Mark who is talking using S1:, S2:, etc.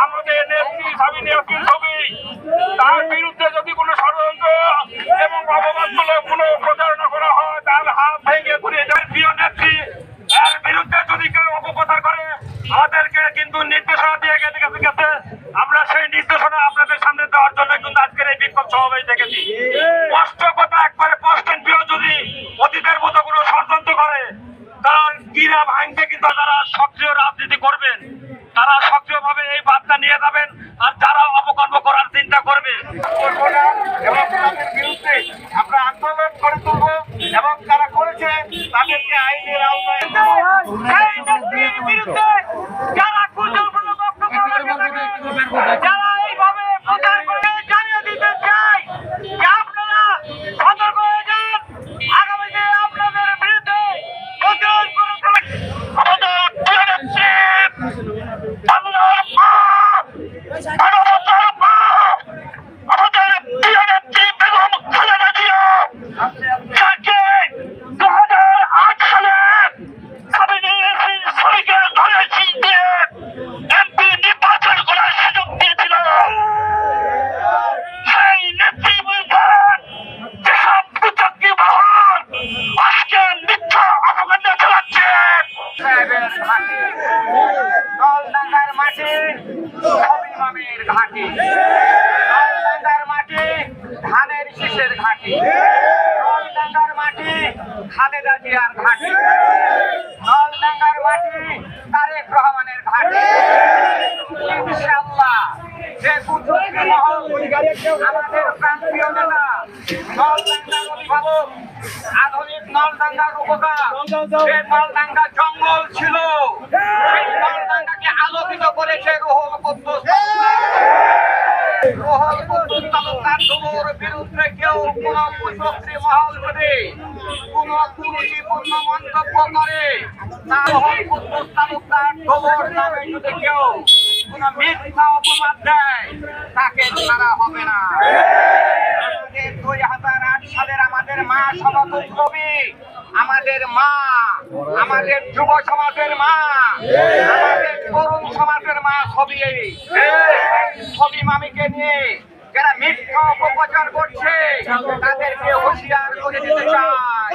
S1: আমাদের নেত্রী সাবিনা ইয়াসমিন ছবি, তার বিরুদ্ধে যদি কোনো ষড়যন্ত্র এবং অপবাদমূলক কোনো প্রচারণা করা হয়, তার হাত ভেঙে ঘুরিয়ে দেয়। প্রিয় নেত্রী, এর বিরুদ্ধে যদি কেউ অপপ্রচার করে, আমাদেরকে কিন্তু নির্দেশনা দিয়ে গেছে। আমরা সেই নির্দেশনা আপনাদের সামনে দেওয়ার জন্য কিন্তু আজকের এই বিক্ষোভ সমাবেশ দেখেছি। স্পষ্ট কথা, একবারে স্পষ্ট, যদি অতীতের মতো কোনো ষড়যন্ত্র করে, তার গিরা ভাঙতে কিন্তু যারা সক্রিয় রাজনীতি করবেন, তারা সক্রিয়ভাবে এই বার্তা নিয়ে যাবেন। আর যারা অপকর্ম করার চিন্তা করবে এবং তাদের বিরুদ্ধে আমরা আন্দোলন করে তুলব এবং যারা করেছে তাদেরকে আইনের আওতায় বিরুদ্ধে যারা কুজনমূলক বক্তব্য যারা এইভাবে প্রচার করে জানিয়ে দিতে চাই যে আপনারা সতর্ক হয়ে যান। আগামীতে আপনাদের বিরুদ্ধে প্রতিরোধ করে নলডাঙ্গার মাটি হবিমামের ঘাঁটি, নলডাঙ্গার মাটি ধানের শীষের ঘাঁটি, নলডাঙ্গার মাটি খালেদা জিয়ার ঘাঁটি, নলডাঙ্গার মাটি তারেক রহমানের ঘাঁটি। ইনশাআল্লাহ যে কুচক্রী মহল আমাদের প্রান্তীয় নেতা, নলডাঙ্গার অভিভাবক, আধুনিক নলডাঙ্গার উপকার, যে নলডাঙ্গা জঙ্গল ছিল, সেই নলডাঙ্গাকে আলোকিত করেছে রুহুল কুদ্দুস। রুহুল কুদ্দুস তালুকদার দুমুর বিরুদ্ধে কেউ কোন কুচক্রী মহল যদি কোন কুরুচিপূর্ণ মন্তব্য করে, তা রুহুল কুদ্দুস তালুকদার দুমুর নামে যদি কেউ কোন মিথ্যা অপবাদ দেয়, তাকে ছাড়া হবে না। 2008 সালের আমাদের মা সমতুল কবি, আমাদের মা, আমাদের যুব সমাজের মা, আমাদের তরুণ সমাজের মা ছবি মামিকে নিয়ে যারা মিথ্যা অপপ্রচার করছে, তাদেরকে হুঁশিয়ার করে দিতে চাই।